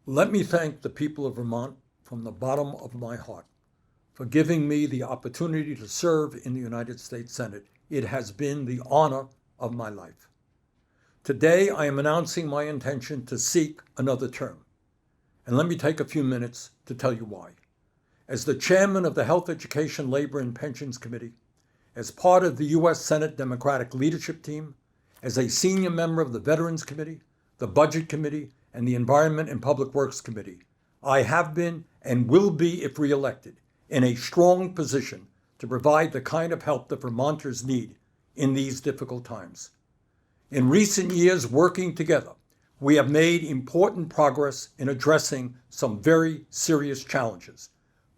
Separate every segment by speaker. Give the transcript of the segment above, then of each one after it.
Speaker 1: Let me thank the people of Vermont from the bottom of my heart for giving me the opportunity to serve in the United States Senate. It has been the honor of my life. Today, I am announcing my intention to seek another term. And let me take a few minutes to tell you why. As the chairman of the Health, Education, Labor, and Pensions Committee, as part of the U.S. Senate Democratic leadership team, as a senior member of the Veterans Committee, the Budget Committee, and the Environment and Public Works Committee, I have been and will be, if reelected, in a strong position to provide the kind of help that Vermonters need in these difficult times. In recent years, working together, we have made important progress in addressing some very serious challenges.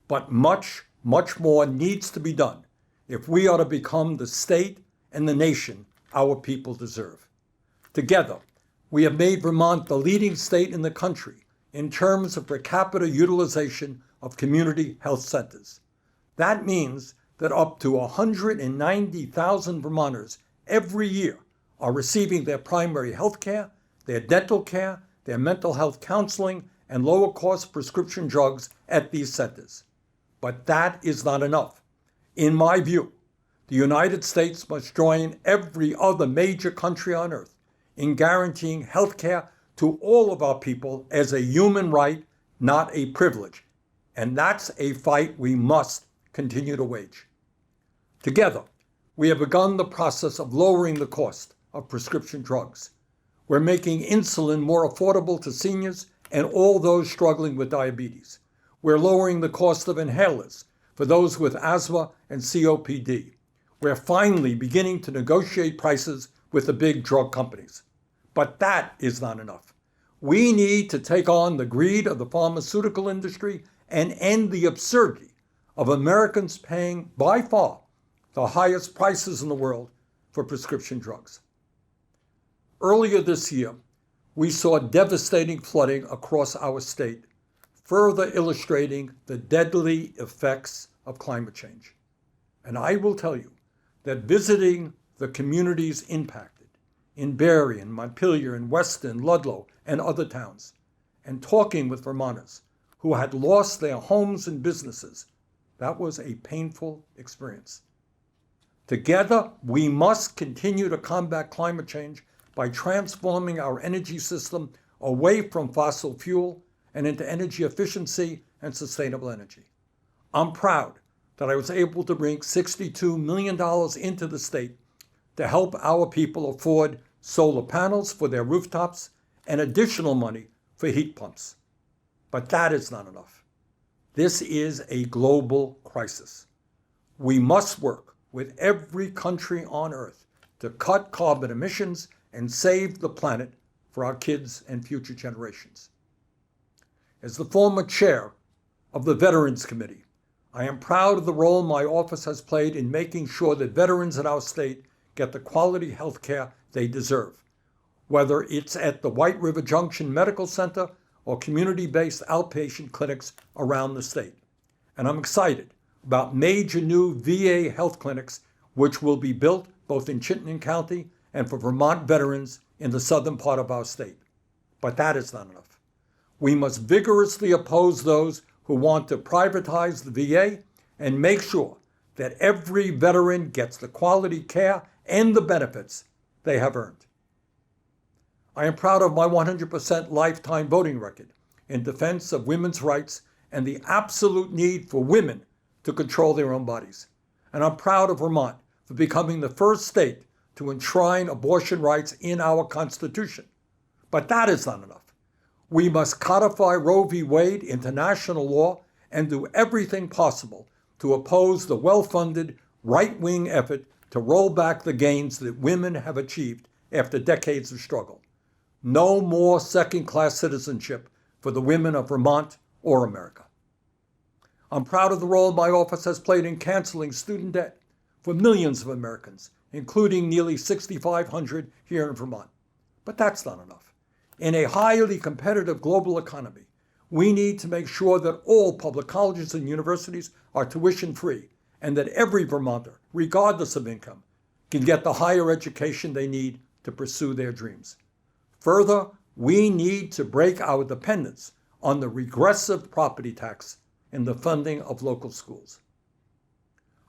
Speaker 1: But much, much more needs to be done if we are to become the state and the nation our people deserve. Together, we have made Vermont the leading state in the country in terms of per capita utilization of community health centers. That means that up to 190,000 Vermonters every year are receiving their primary health care, their dental care, their mental health counseling, and lower-cost prescription drugs at these centers. But that is not enough. In my view, the United States must join every other major country on earth in guaranteeing health care to all of our people as a human right, not a privilege. And that's a fight we must continue to wage. Together, we have begun the process of lowering the cost of prescription drugs. We're making insulin more affordable to seniors and all those struggling with diabetes. We're lowering the cost of inhalers for those with asthma and COPD. We're finally beginning to negotiate prices with the big drug companies. But that is not enough. We need to take on the greed of the pharmaceutical industry and end the absurdity of Americans paying, by far, the highest prices in the world for prescription drugs. Earlier this year, we saw devastating flooding across our state, further illustrating the deadly effects of climate change. And I will tell you that visiting the communities impacted in Berrien, Montpelier, and Weston, Ludlow, and other towns, and talking with Vermonters who had lost their homes and businesses, that was a painful experience. Together, we must continue to combat climate change by transforming our energy system away from fossil fuel and into energy efficiency and sustainable energy. I'm proud that I was able to bring $62 million into the state to help our people afford solar panels for their rooftops and additional money for heat pumps. But that is not enough. This is a global crisis. We must work with every country on earth to cut carbon emissions and save the planet for our kids and future generations. As the former chair of the Veterans Committee, I am proud of the role my office has played in making sure that veterans in our state get the quality health care they deserve, whether it's at the White River Junction Medical Center or community-based outpatient clinics around the state. And I'm excited about major new VA health clinics which will be built both in Chittenden County and for Vermont veterans in the southern part of our state. But that is not enough. We must vigorously oppose those who want to privatize the VA and make sure that every veteran gets the quality care and the benefits they have earned. I am proud of my 100% lifetime voting record in defense of women's rights and the absolute need for women to control their own bodies. And I'm proud of Vermont for becoming the first state to enshrine abortion rights in our Constitution. But that is not enough. We must codify Roe v. Wade into national law and do everything possible to oppose the well-funded right-wing effort to roll back the gains that women have achieved after decades of struggle. No more second-class citizenship for the women of Vermont or America. I'm proud of the role my office has played in canceling student debt for millions of Americans, including nearly 6,500 here in Vermont. But that's not enough. In a highly competitive global economy, we need to make sure that all public colleges and universities are tuition-free and that every Vermonter, regardless of income, can get the higher education they need to pursue their dreams. Further, we need to break our dependence on the regressive property tax in the funding of local schools.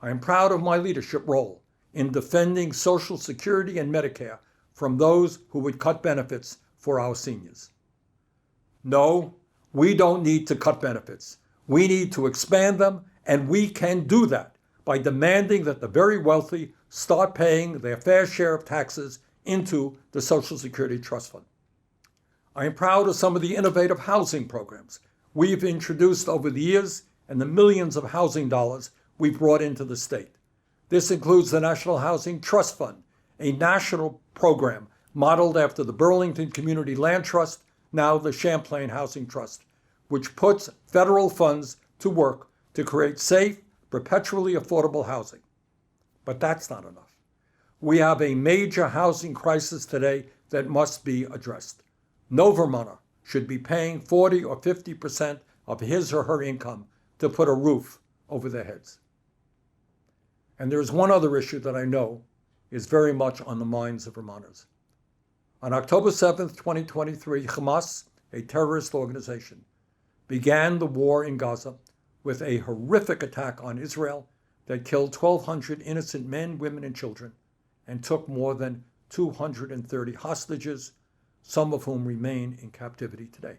Speaker 1: I am proud of my leadership role in defending Social Security and Medicare from those who would cut benefits for our seniors. No, we don't need to cut benefits. We need to expand them, and we can do that by demanding that the very wealthy start paying their fair share of taxes into the Social Security Trust Fund. I am proud of some of the innovative housing programs we've introduced over the years and the millions of housing dollars we've brought into the state. This includes the National Housing Trust Fund, a national program modeled after the Burlington Community Land Trust, now the Champlain Housing Trust, which puts federal funds to work to create safe, perpetually affordable housing. But that's not enough. We have a major housing crisis today that must be addressed. No Vermonter should be paying 40 or 50% of his or her income to put a roof over their heads. And there's one other issue that I know is very much on the minds of Vermonters. On October 7th, 2023, Hamas, a terrorist organization, began the war in Gaza with a horrific attack on Israel that killed 1,200 innocent men, women, and children, and took more than 230 hostages, some of whom remain in captivity today.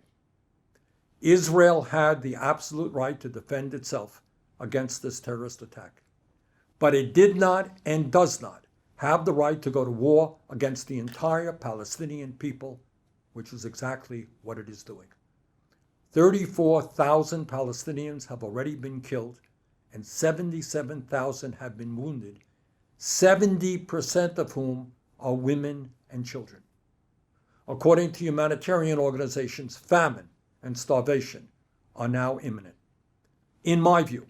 Speaker 1: Israel had the absolute right to defend itself against this terrorist attack, but it did not and does not have the right to go to war against the entire Palestinian people, which is exactly what it is doing. 34,000 Palestinians have already been killed and 77,000 have been wounded, 70% of whom are women and children. According to humanitarian organizations, famine and starvation are now imminent. In my view,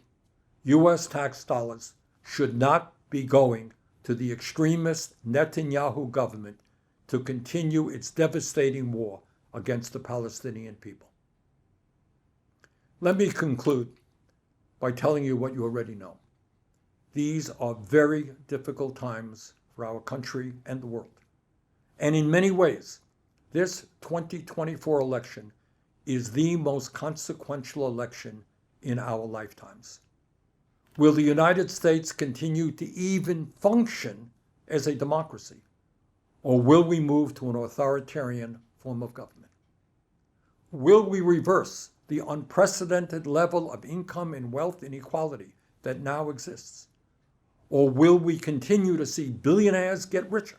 Speaker 1: U.S. tax dollars should not be going to the extremist Netanyahu government to continue its devastating war against the Palestinian people. Let me conclude by telling you what you already know. These are very difficult times for our country and the world. And in many ways, this 2024 election is the most consequential election in our lifetimes. Will the United States continue to even function as a democracy? Or will we move to an authoritarian form of government? Will we reverse the unprecedented level of income and wealth inequality that now exists? Or will we continue to see billionaires get richer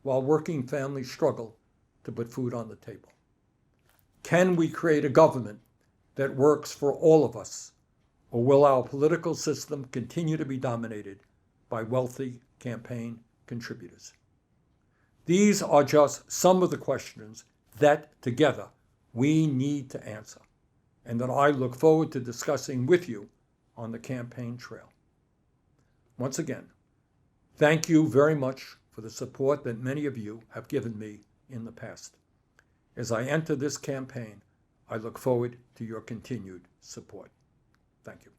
Speaker 1: while working families struggle to put food on the table? Can we create a government that works for all of us? Or will our political system continue to be dominated by wealthy campaign contributors? These are just some of the questions that together we need to answer, and that I look forward to discussing with you on the campaign trail. Once again, thank you very much for the support that many of you have given me in the past. As I enter this campaign, I look forward to your continued support. Thank you.